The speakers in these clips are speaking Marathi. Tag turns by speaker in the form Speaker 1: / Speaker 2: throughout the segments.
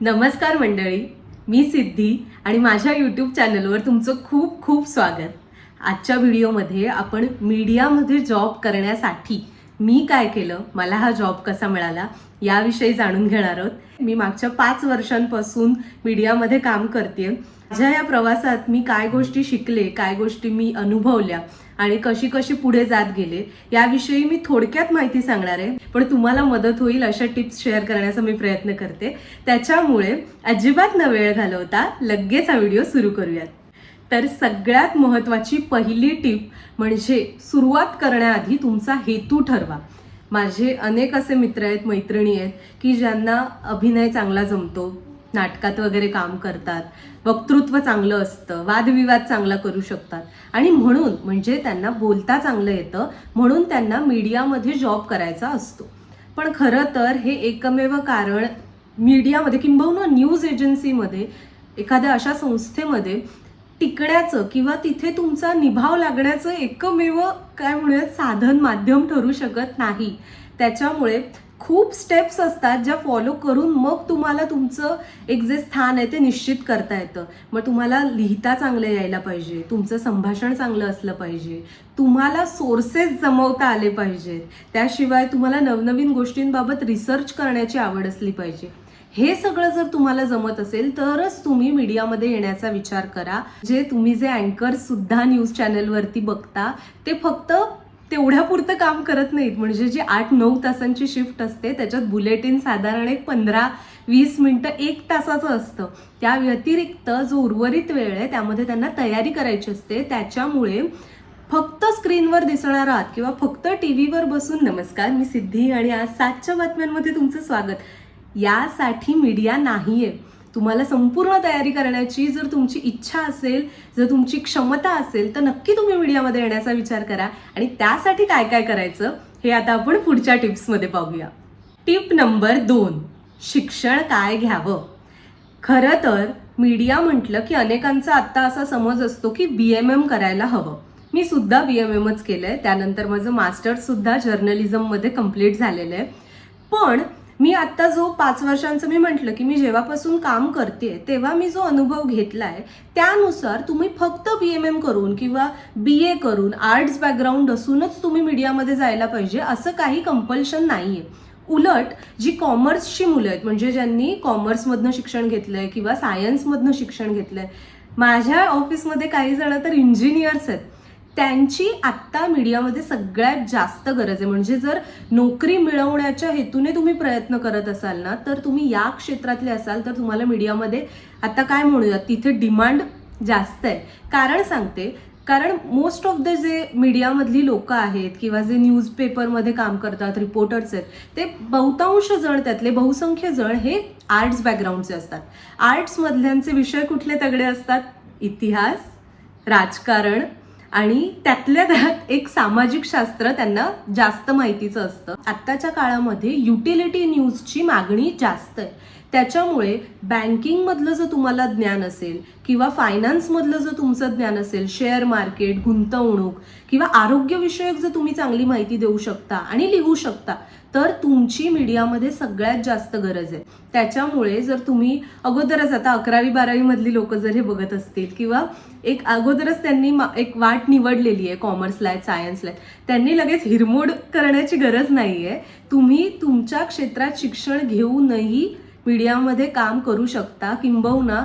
Speaker 1: नमस्कार मंडळी, मी सिद्धी आणि माझ्या यूट्यूब चॅनलवर तुमचं खूप खूप स्वागत. आजच्या व्हिडिओमध्ये आपण मीडियामध्ये जॉब करण्यासाठी मी काय केलं, मला हा जॉब कसा मिळाला याविषयी जाणून घेणार आहोत. मी मागच्या 5 वर्षांपासून मीडियामध्ये काम करते. माझ्या या प्रवासात मी काय गोष्टी शिकले, काय गोष्टी मी अनुभवल्या आणि कशी कशी पुढे जात गेले याविषयी मी थोडक्यात माहिती सांगणार आहे. पण तुम्हाला मदत होईल अशा टिप्स शेअर करण्याचा मी प्रयत्न करते. त्याच्यामुळे अजिबात न वेळ घालवता लगेच हा व्हिडिओ सुरू करूयात. तर सगळ्यात महत्त्वाची पहिली टिप म्हणजे सुरुवात करण्याआधी तुमचा हेतू ठरवा. माझे अनेक असे मित्र आहेत, मैत्रिणी आहेत की ज्यांना अभिनय चांगला जमतो, नाटकात वगैरे काम करतात, वक्तृत्व चांगलं असतं, वादविवाद चांगला करू शकतात आणि म्हणून म्हणजे त्यांना बोलता चांगलं येतं, म्हणून त्यांना मीडियामध्ये जॉब करायचा असतो. पण खरं तर हे एकमेव कारण मीडियामध्ये किंबहुना न्यूज एजन्सीमध्ये, एखाद्या अशा संस्थेमध्ये टिकण्याचं किंवा तिथे तुमचा निभाव लागण्याचं एकमेव काय म्हणूयात साधन माध्यम ठरू शकत नाही. त्याच्यामुळे खूप स्टेप्स असतात ज्या फॉलो करून मग तुम्हाला तुमचं एक जे स्थान आहे ते निश्चित करता येतं. मग तुम्हाला लिहिता चांगलं यायला पाहिजे, तुमचं संभाषण चांगलं असलं पाहिजे, तुम्हाला सोर्सेस जमवता आले पाहिजेत, त्याशिवाय तुम्हाला नवनवीन गोष्टींबाबत रिसर्च करण्याची आवड असली पाहिजे. हे सगळं जर तुम्हाला जमत असेल तरच तुम्ही मीडियामध्ये येण्याचा विचार करा. तुम्ही जे अँकर्स सुद्धा न्यूज चॅनलवरती बघता ते फक्त तेवढ्यापुरतं काम करत नाहीत. म्हणजे जी 8-9 तासांची शिफ्ट असते त्याच्यात बुलेटिन साधारण एक 15-20 मिनिटं 1 तासाचं असतं. त्या व्यतिरिक्त जो उर्वरित वेळ आहे त्यामध्ये त्यांना तयारी करायची असते. त्याच्यामुळे फक्त स्क्रीनवर दिसणार आहात किंवा फक्त टीव्हीवर बसून नमस्कार मी सिद्धी आणि आज 7च्या बातम्यांमध्ये तुमचं स्वागत, यासाठी मीडिया नाहीये. तुम्हाला संपूर्ण तयारी करण्याची जर तुमची इच्छा असेल, जर तुमची क्षमता असेल तर नक्की तुम्ही मीडियामध्ये येण्याचा विचार करा. आणि त्यासाठी काय काय करायचं हे आता आपण पुढच्या टिप्समध्ये पाहूया. टिप नंबर 2, शिक्षण काय घ्यावं. खरं तर मीडिया म्हटलं की अनेकांचा आत्ता असा समज असतो की BMM करायला हवं. मी सुद्धा BMMच केलंय. त्यानंतर माझं मास्टर्स सुद्धा जर्नलिझममध्ये कंप्लीट झालेलं आहे. पण मी आत्ता जो 5 वर्षांचं मी म्हटलं की मी जेव्हापासून काम करते तेव्हा मी जो अनुभव घेतलाय त्यानुसार तुम्ही फक्त BMM करून किंवा BA करून आर्ट्स बॅकग्राऊंड असूनच तुम्ही मीडियामध्ये जायला पाहिजे असं काही कंपल्शन नाहीये. उलट जी कॉमर्सची मुलं आहेत, म्हणजे ज्यांनी कॉमर्समधनं शिक्षण घेतलंय किंवा सायन्समधनं शिक्षण घेतलंय, माझ्या ऑफिसमध्ये काही जण तर इंजिनियर्स आहेत, त्यांची आत्ता मीडियामध्ये सगळ्यात जास्त गरज आहे. म्हणजे जर नोकरी मिळवण्याच्या हेतूने तुम्ही प्रयत्न करत असाल ना तर तुम्ही या क्षेत्रातले असाल तर तुम्हाला मीडियामध्ये आता काय म्हणूयात तिथे डिमांड जास्त आहे. कारण सांगते, कारण मोस्ट ऑफ द जे मीडियामधली लोकं आहेत किंवा जे न्यूजपेपरमध्ये काम करतात, रिपोर्टर्स आहेत, ते बहुतांश जण, त्यातले बहुसंख्य जण हे आर्ट्स बॅकग्राऊंडचे असतात. आर्ट्समधल्यांचे विषय कुठले तगडे असतात? इतिहास, राजकारण आणि त्यातल्या त्यात एक सामाजिक शास्त्र त्यांना जास्त माहितीचं असतं. आत्ताच्या काळामध्ये युटिलिटी न्यूजची मागणी जास्त आहे. त्याच्यामुळे बँकिंगमधलं जर तुम्हाला ज्ञान असेल किंवा फायनान्समधलं जर तुमचं ज्ञान असेल, शेअर मार्केट, गुंतवणूक किंवा आरोग्यविषयक जर तुम्ही चांगली माहिती देऊ शकता आणि लिहू शकता तर तुमची मीडियामध्ये सगळ्यात जास्त गरज आहे. त्याच्यामुळे जर तुम्ही अगोदरच आता 11वी-12वी मधली लोक जर हे बघत असतील किंवा एक अगोदरच त्यांनी एक वाट निवडलेली आहे, कॉमर्सला आहे, सायन्सला आहे, त्यांनी लगेच हिरमोड करण्याची गरज नाहीये. तुम्ही तुमच्या क्षेत्रात शिक्षण घेऊनही मीडियामध्ये काम करू शकता. किंबहुना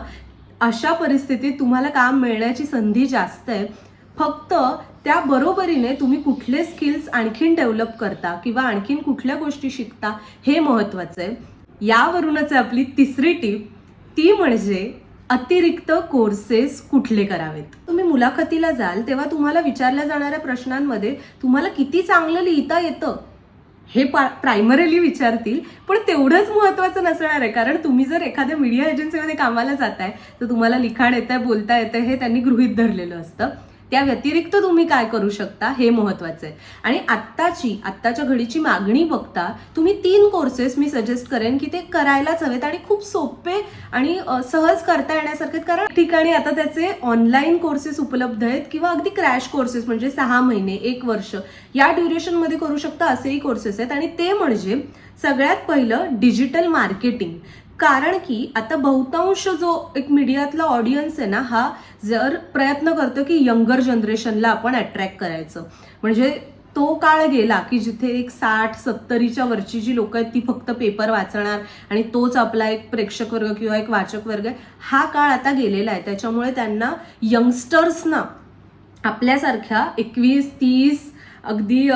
Speaker 1: अशा परिस्थितीत तुम्हाला काम मिळण्याची संधी जास्त आहे. फक्त त्या बरोबरीने तुम्ही कुठले स्किल्स आणखीन डेव्हलप करता किंवा आणखीन कुठल्या गोष्टी शिकता हे महत्त्वाचं आहे. यावरूनच आपली तिसरी टिप, ती म्हणजे अतिरिक्त कोर्सेस कुठले करावेत. तुम्ही मुलाखतीला जाल तेव्हा तुम्हाला विचारल्या जाणाऱ्या प्रश्नांमध्ये तुम्हाला किती चांगलं लिहिता येतं हे प्रायमरीली विचारतील, पण तेवढंच महत्त्वाचं नसणार आहे. कारण तुम्ही जर एखाद्या मीडिया एजन्सीमध्ये कामाला जाताय तर तुम्हाला लिखाण येतंय, बोलता येतंय हे त्यांनी गृहीत धरलेलं असतं. त्या व्यतिरिक्त तुम्ही काय करू शकता हे महत्त्वाचं आहे. आणि आत्ताच्या घडीची मागणी बघता तुम्ही 3 कोर्सेस मी सजेस्ट करेन की ते करायलाच हवेत आणि खूप सोपे आणि सहज करता येण्यासारखे. कारण ठिकाणी आता त्याचे ऑनलाईन कोर्सेस उपलब्ध आहेत किंवा अगदी क्रॅश कोर्सेस म्हणजे 6 महिने 1 वर्ष या ड्युरेशनमध्ये करू शकता असेही कोर्सेस आहेत. आणि ते म्हणजे सगळ्यात पहिलं डिजिटल मार्केटिंग. कारण की आता बहुतांश जो एक मीडियातला ऑडियन्स आहे ना, हा जर प्रयत्न करतो की यंगर जनरेशनला आपण अट्रॅक्ट करायचं. म्हणजे तो काळ गेला की जिथे एक 60-70च्या वरची जी लोक आहेत ती फक्त पेपर वाचणार आणि तोच आपला एक प्रेक्षक वर्ग किंवा एक वाचक वर्ग आहे. हा काळ आता गेलेला आहे. त्याच्यामुळे त्यांना यंगस्टर्सना आपल्यासारख्या 21-30 अगदी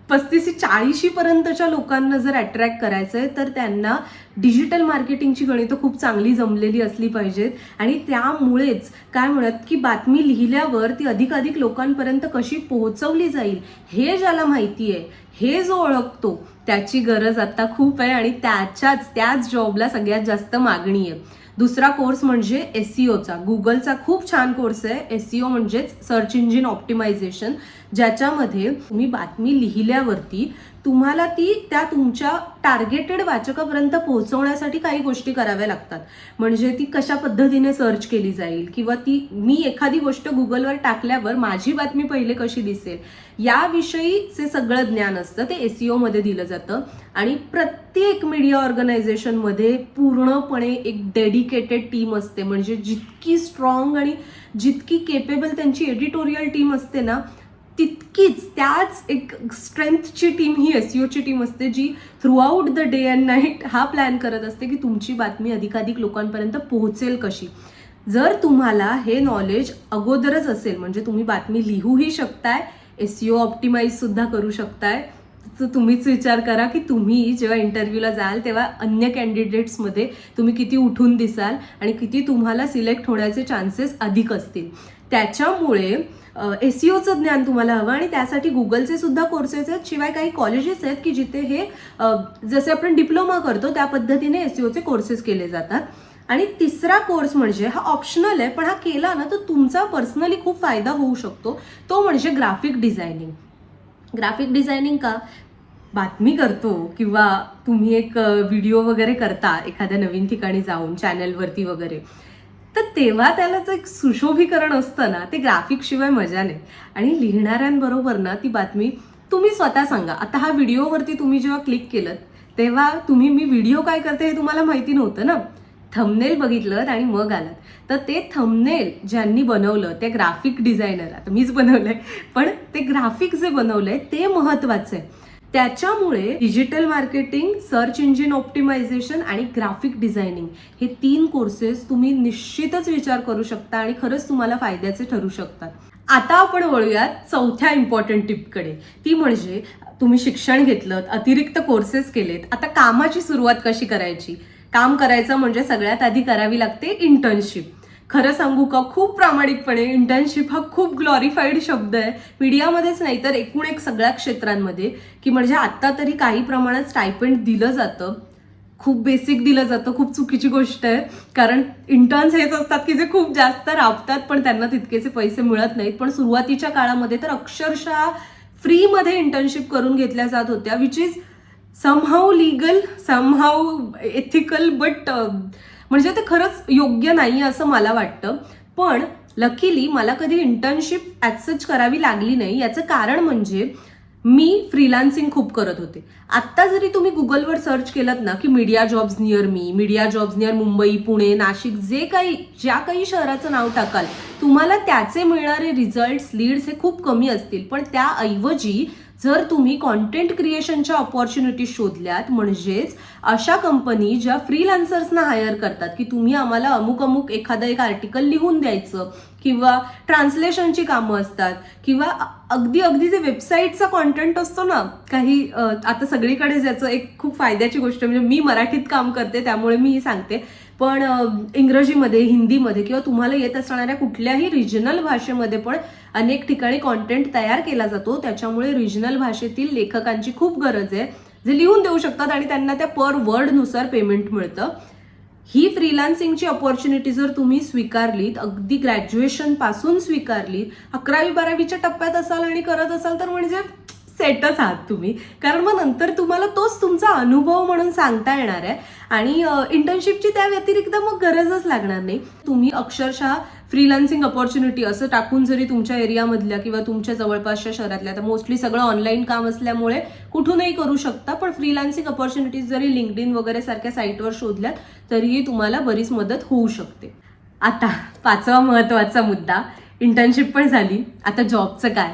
Speaker 1: 35-40 पर्यंतच्या लोकांना जर अट्रॅक्ट करायचं आहे तर त्यांना डिजिटल मार्केटिंगची गणितं खूप चांगली जमलेली असली पाहिजेत. आणि त्यामुळेच काय म्हणत की बातमी लिहिल्यावर ती अधिकाधिक लोकांपर्यंत कशी पोहोचवली जाईल हे ज्याला माहिती आहे, हे जो ओळखतो, त्याची गरज आता खूप आहे आणि त्याच जॉबला सगळ्यात जास्त मागणी आहे. दुसरा कोर्स म्हणजे एसईओचा. गुगलचा खूप छान कोर्स आहे एसईओ, म्हणजेच सर्च इंजिन ऑप्टिमायझेशन, ज्याच्यामध्ये तुम्ही बातमी लिहिल्यावरती तुम्हाला ती त्या तुमच्या टार्गेटेड वाचकापर्यंत पोहोचवण्यासाठी काही गोष्टी कराव्या लागतात. म्हणजे ती कशा पद्धतीने सर्च केली जाईल किंवा मी एखादी गोष्ट गुगलवर टाकल्यावर माझी बातमी पहिले कशी दिसेल याविषयीचे सगळं ज्ञान असतं ते एसईओ मध्ये दिलं जातं. आणि प्रत्येक मीडिया ऑर्गनायझेशनमध्ये पूर्णपणे एक डेडिकेटेड टीम असते. म्हणजे जितकी स्ट्रॉंग आणि जितकी केपेबल त्यांची एडिटोरियल टीम असते ना, तितकीच त्याच एक स्ट्रेंथची टीम ही एसईओची टीम असते, जी throughout the day and night हा प्लॅन करत असते की तुमची बातमी अधिकाधिक लोकांपर्यंत पोहोचेल कशी. जर तुम्हाला हे नॉलेज अगोदरच असेल, म्हणजे तुम्ही बातमी लिहूही शकताय, एसईओ ऑप्टिमाइज सुद्धा करू शकताय, तर तुम्हीच विचार करा की तुम्ही जेव्हा इंटरव्ह्यूला जाल तेव्हा अन्य कॅन्डिडेट्समध्ये तुम्ही किती उठून दिसाल आणि किती तुम्हाला सिलेक्ट होण्याचे चान्सेस अधिक असतील. त्याच्यामुळे एसईओचं ज्ञान तुम्हाला हवं आणि त्यासाठी गुगलचे सुद्धा कोर्सेस आहेत. शिवाय काही कॉलेजेस आहेत की जिथे हे जसे आपण डिप्लोमा करतो त्या पद्धतीने एसईओचे कोर्सेस केले जातात. आणि तिसरा कोर्स म्हणजे हा ऑप्शनल आहे, पण हा केला ना तर तुमचा पर्सनली खूप फायदा होऊ शकतो. तो म्हणजे ग्राफिक डिझायनिंग. ग्राफिक डिझायनिंग का? बातमी करतो किंवा तुम्ही एक व्हिडिओ वगैरे करता एखाद्या नवीन ठिकाणी जाऊन चॅनलवरती वगैरे, तर तेव्हा त्यालाच एक सुशोभीकरण असतं ना, ते ग्राफिक शिवाय मजा नाही. आणि लिहिणाऱ्यांबरोबर ना ती बातमी तुम्ही स्वतः सांगा. आता हा व्हिडिओवरती तुम्ही जेव्हा क्लिक केलं तेव्हा मी व्हिडिओ काय करते हे तुम्हाला माहिती नव्हतं ना. थंबनेल बघितलं आणि मग आलात. तर ते थंबनेल ज्यांनी बनवलं ते ग्राफिक डिझायनर, आता मीच बनवलंय, पण ते ग्राफिक जे बनवलंय ते महत्वाचं आहे. त्याच्यामुळे digital marketing, search engine optimisation आणि ग्राफिक डिझायनिंग हे 3 कोर्सेस तुम्ही निश्चितच विचार करू शकता आणि खरंच तुम्हाला फायद्याचे ठरू शकतात. आता आपण वळूयात चौथ्या इम्पॉर्टंट टिपकडे. ती म्हणजे तुम्ही शिक्षण घेतलं, अतिरिक्त कोर्सेस केलेत, आता कामाची सुरुवात कशी करायची. काम करायचं म्हणजे सगळ्यात आधी करावी लागते इंटर्नशिप. खरं सांगू का, खूप प्रामाणिकपणे इंटर्नशिप हा खूप ग्लॉरिफाईड शब्द आहे मीडियामध्येच नाही तर एकूण एक सगळ्या क्षेत्रांमध्ये. की म्हणजे आता तरी काही प्रमाणात स्टायपेंड दिलं जातं, खूप बेसिक दिलं जातं. खूप चुकीची गोष्ट आहे, कारण इंटर्न्स हेच असतात की जे खूप जास्त राबतात पण त्यांना तितकेसे पैसे मिळत नाहीत. पण सुरुवातीच्या काळामध्ये तर अक्षरशः फ्रीमध्ये इंटर्नशिप करून घेतल्या जात होत्या, which is somehow legal, somehow ethical, but म्हणजे ते खरंच योग्य नाही असं मला वाटतं. पण लकीली मला कधी इंटर्नशिप ॲज सच करावी लागली नाही. याचं कारण म्हणजे मी फ्रीलान्सिंग खूप करत होते. आत्ता जरी तुम्ही गुगलवर सर्च केलं ना की media jobs near me, media jobs near Mumbai, Pune, Nashik, ज्या काही शहराचं नाव टाकाल तुम्हाला त्याचे मिळणारे रिझल्ट्स, लीड्स हे खूप कमी असतील. पण त्याऐवजी जर तुम्ही कॉन्टेंट क्रिएशनच्या ऑपॉर्च्युनिटी शोधल्यात, म्हणजेच अशा कंपनी ज्या फ्रीलान्सर्सना हायर करतात की तुम्ही आम्हाला अमुक एखादं एक आर्टिकल लिहून द्यायचं किंवा ट्रान्सलेशनची कामं असतात किंवा अगदी जे वेबसाईटचा कॉन्टेंट असतो ना, काही आता सगळीकडे ज्याचं एक खूप फायद्याची गोष्ट म्हणजे मी मराठीत काम करते त्यामुळे मी सांगते, पण इंग्रजीमध्ये, हिंदीमध्ये किंवा तुम्हाला येत असणाऱ्या कुठल्याही रिजनल भाषेमध्ये पण अनेक ठिकाणी कॉन्टेंट तयार केला जातो. त्याच्यामुळे रिजनल भाषेतील लेखकांची खूप गरज आहे जे लिहून देऊ शकतात आणि त्यांना त्या पर वर्डनुसार पेमेंट मिळतं. ही फ्रीलान्सिंगची ऑपॉर्च्युनिटी जर तुम्ही स्वीकारलीत, अगदी ग्रॅज्युएशन पासून स्वीकारलीत, 11वी-12वीच्या टप्प्यात असाल आणि करत असाल तर म्हणजे सेटच आहात तुम्ही. कारण मग नंतर तुम्हाला तोच तुमचा अनुभव म्हणून सांगता येणार आहे आणि इंटर्नशिपची त्या व्यतिरिक्त मग गरजच लागणार नाही. तुम्ही अक्षरशः फ्रीलान्सिंग अपॉर्च्युनिटी असं टाकून जरी तुमच्या एरियामधल्या किंवा तुमच्या जवळपासच्या शहरातल्या, तर मोस्टली सगळं ऑनलाईन काम असल्यामुळे कुठूनही करू शकता, पण फ्रीलान्सिंग अपॉर्च्युनिटीज जरी लिंक्डइन वगैरे सारख्या साईटवर शोधल्यात तरीही तुम्हाला बरीच मदत होऊ शकते. आता 5वा महत्त्वाचा मुद्दा, इंटर्नशिप पण झाली, आता जॉबचं काय.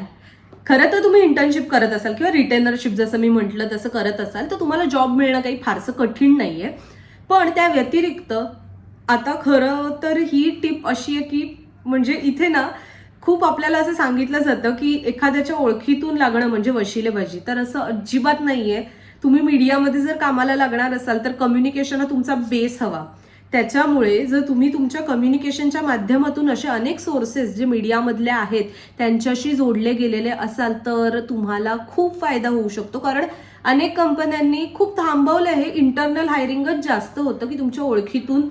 Speaker 1: खरं तर तुम्ही इंटर्नशिप करत असाल किंवा रिटेनरशिप जसं मी म्हटलं तसं करत असाल तर तुम्हाला जॉब मिळणं काही फारसं कठीण नाहीये. पण त्या व्यतिरिक्त आता खरं तर ही टिप अशी आहे की म्हणजे इथे ना खूप आपल्याला असं सांगितलं जातं की एखाद्याच्या ओळखीतून लागणं म्हणजे वशिलेबाजी, तर असं अजिबात नाहीये. तुम्ही मीडियामध्ये जर कामाला लागणार असाल तर कम्युनिकेशन हा तुमचा बेस हवा. त्याच्यामुळे जर तुम्ही तुमच्या कम्युनिकेशनच्या माध्यमातून असे अनेक सोर्सेस जे मीडियामधले आहेत त्यांच्याशी जोडले गेलेले असाल तर तुम्हाला खूप फायदा होऊ शकतो. कारण अनेक कंपन्यांनी खूप थांबवलं हे इंटरनल हायरिंगच जास्त होतं की तुमच्या ओळखीतून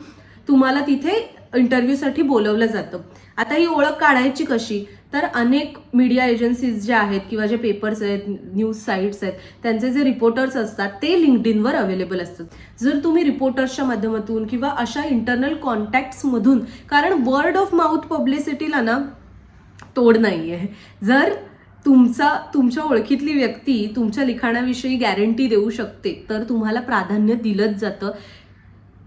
Speaker 1: तुम्हाला तिथे इंटरव्ह्यूसाठी बोलवलं जातं. आता ही ओळख काढायची कशी, तर अनेक मीडिया एजन्सीज ज्या आहेत किंवा जे पेपर्स आहेत, न्यूज साईट्स आहेत, त्यांचे जे रिपोर्टर्स असतात ते लिंक्डइनवर अवेलेबल असतात. जर तुम्ही रिपोर्टर्सच्या माध्यमातून किंवा अशा इंटरनल कॉन्टॅक्ट्समधून, कारण वर्ड ऑफ माउथ पब्लिसिटीला ना तोड नाहीये. जर तुमच्या ओळखीतली व्यक्ती तुमच्या लिखाणाविषयी गॅरंटी देऊ शकते तर तुम्हाला प्राधान्य दिलंच जातं.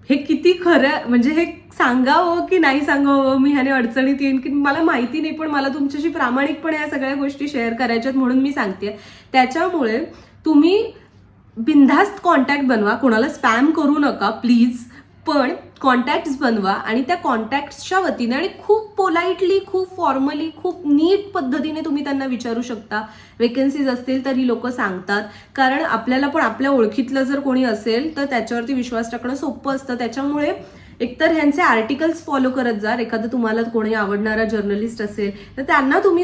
Speaker 1: हे किती खरं, म्हणजे हे सांगावं की नाही सांगावं, मी ह्याने अडचणीत येईन की मला माहिती नाही, पण मला तुमच्याशी प्रामाणिकपणे या सगळ्या गोष्टी शेअर करायच्यात म्हणून मी सांगते. त्याच्यामुळे तुम्ही बिनधास्त कॉन्टॅक्ट बनवा, कोणाला स्पॅम करू नका प्लीज, पण कॉन्टॅक्ट्स बनवा आणि त्या कॉन्टॅक्ट्सच्या वतीने आणि खूप पोलाइटली, खूप फॉर्मली, खूप नीट पद्धतीने तुम्ही त्यांना विचारू शकता. वेकन्सीज असतील तर ही लोक सांगतात, कारण आपल्याला पण आपल्या ओळखीतलं जर कोणी असेल तर त्याच्यावरती विश्वास टाकणं सोपं असतं. त्याच्यामुळे एकतर ह्यांचे आर्टिकल्स फॉलो करत जा. एखादं तुम्हाला कोणी आवडणारा जर्नलिस्ट असेल तर त्यांना तुम्ही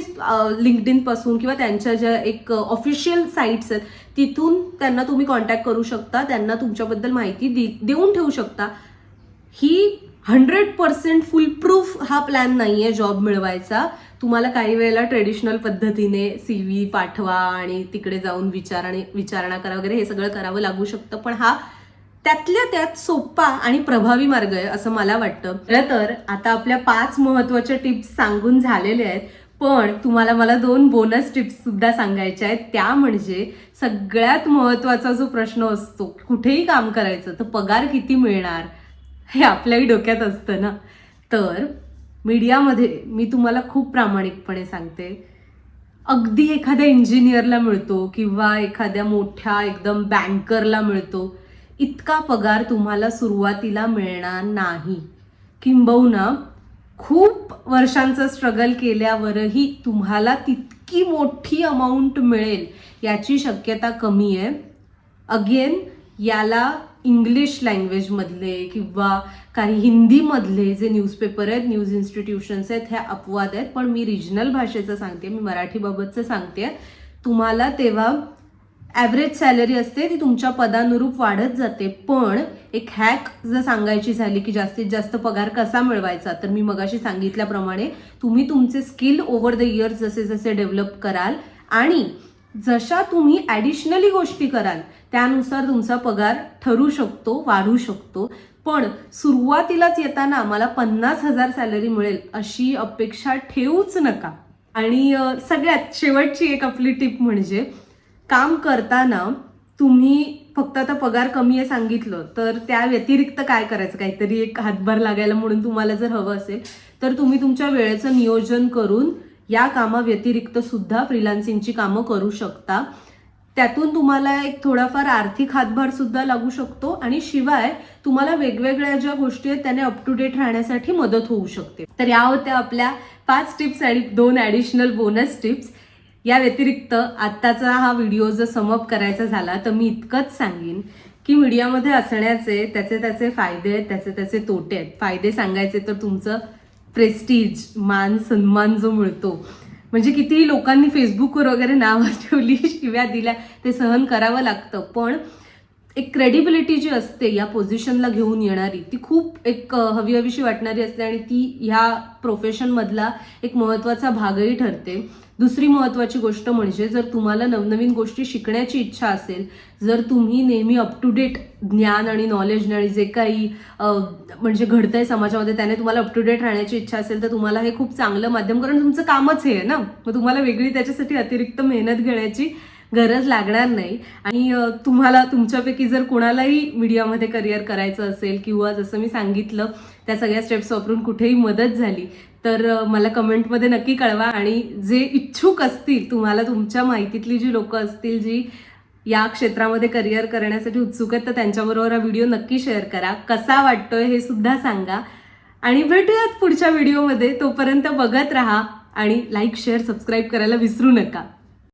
Speaker 1: लिंक्डइन पासून किंवा त्यांच्या ज्या एक ऑफिशियल साईट्स आहेत तिथून त्यांना तुम्ही कॉन्टॅक्ट करू शकता, त्यांना तुमच्याबद्दल माहिती देऊन ठेवू शकता. ही 100% फुल प्रूफ हा प्लॅन नाहीये जॉब मिळवायचा. तुम्हाला काही वेळेला ट्रेडिशनल पद्धतीने CV पाठवा आणि तिकडे जाऊन विचारणा करा वगैरे, हे सगळं करावं लागू शकतं, पण हा त्यातल्या त्यात सोपा आणि प्रभावी मार्ग आहे असं मला वाटतं. खरं तर आता आपल्या 5 महत्वाच्या टिप्स सांगून झालेल्या आहेत, पण तुम्हाला मला 2 बोनस टिप्स सुद्धा सांगायच्या आहेत. त्या म्हणजे सगळ्यात महत्वाचा जो प्रश्न असतो कुठेही काम करायचं तर पगार किती मिळणार हे आपल्याही डोक्यात असतं ना. तर मीडियामध्ये मी तुम्हाला खूप प्रामाणिकपणे सांगते, अगदी एखाद्या इंजिनियरला मिळतो किंवा एखाद्या मोठ्या एकदम बँकरला मिळतो इतका पगार तुम्हाला सुरुवातीला मिळणार नाही. किंबहुना खूप वर्षांचं स्ट्रगल केल्यावरही तुम्हाला तितकी मोठी अमाऊंट मिळेल याची शक्यता कमी आहे. अगेन याला इंग्लिश लँग्वेजमधले किंवा काही हिंदीमधले जे न्यूजपेपर आहेत, न्यूज इन्स्टिट्यूशन्स आहेत, ह्या अपवाद आहेत. पण मी रिजनल भाषेचं सांगते, मी मराठीबाबतचं सांगते. तुम्हाला तेव्हा ॲव्हरेज सॅलरी असते ती तुमच्या पदानुरूप वाढत जाते. पण एक हॅक जर सांगायची झाली की जास्तीत जास्त पगार कसा मिळवायचा, तर मी मगाशी सांगितल्याप्रमाणे तुम्ही तुमचे स्किल ओव्हर द इयर्स जसे जसे डेव्हलप कराल आणि जशा तुम्ही ॲडिशनली गोष्टी कराल त्यानुसार तुमचा पगार ठरू शकतो, वाढू शकतो. पण सुरुवातीलाच येताना मला 50,000 सॅलरी मिळेल अशी अपेक्षा ठेवूच नका. आणि सगळ्यात शेवटची एक आपली टिप म्हणजे काम करताना तुम्ही फक्त आता पगार कमी आहे सांगितलं तर त्या व्यतिरिक्त काय करायचं, काहीतरी एक हातभार लागायला म्हणून तुम्हाला जर हवं असेल तर तुम्ही तुमच्या वेळेचं नियोजन करून या कामाव्यतिरिक्त सुद्धा फ्रीलान्सिंगची कामं करू शकता. त्यातून तुम्हाला एक थोडाफार आर्थिक हातभार सुद्धा लागू शकतो आणि शिवाय तुम्हाला वेगवेगळ्या ज्या गोष्टी आहेत त्याने अप टू डेट राहण्यासाठी मदत होऊ शकते. तर या होत्या आपल्या 5 टिप्स आणि 2 ॲडिशनल बोनस टिप्स. या व्यतिरिक्त आत्ताचा हा व्हिडिओ जर समअप करायचा झाला तर मी इतकंच सांगेन की मीडियामध्ये असण्याचे त्याचे फायदे आहेत, त्याचे तोटे आहेत. फायदे सांगायचे तर तुमचं प्रेस्टीज, मान सन्मान जो मिळतो, म्हणजे कितीही लोकांनी फेसबुकवर वगैरे नावं ठेवली, शिव्या दिल्या, ते सहन करावं लागतं. पण एक क्रेडिबिलिटी जी असते या पोझिशनला घेऊन येणारी ती खूप एक हवीशी वाटणारी असते आणि ती ह्या प्रोफेशनमधला एक महत्त्वाचा भागही ठरते. दुसरी महत्त्वाची गोष्ट म्हणजे जर तुम्हाला नवनवीन गोष्टी शिकण्याची इच्छा असेल, जर तुम्ही नेहमी अप टू डेट ज्ञान आणि नॉलेजने आणि जे काही म्हणजे घडतंय समाजामध्ये त्याने तुम्हाला अप टू डेट राहण्याची इच्छा असेल तर तुम्हाला हे खूप चांगलं माध्यम, कारण तुमचं कामच हे आहे ना, मग तुम्हाला वेगळी त्याच्यासाठी अतिरिक्त मेहनत घेण्याची गरज लागणार नाही. आणि तुम्हाला तुमच्यापैकी जर कोणालाही मीडियामध्ये करिअर करायचं असेल किंवा जसं मी सांगितलं त्या सगळ्या स्टेप्स वापरून कुठेही मदत झाली तर मला कमेंटमध्ये नक्की कळवा. आणि जे इच्छुक असतील, तुम्हाला तुमच्या माहितीतली जी लोक असतील जी या क्षेत्रामध्ये करिअर करण्यासाठी उत्सुक आहेत, तर त्यांच्याबरोबर हा व्हिडिओ नक्की शेअर करा. कसा वाटतोय हे सुद्धा सांगा आणि भेटूयात पुढच्या व्हिडिओमध्ये. तोपर्यंत बघत राहा आणि लाईक, शेअर, सबस्क्राईब करायला विसरू नका.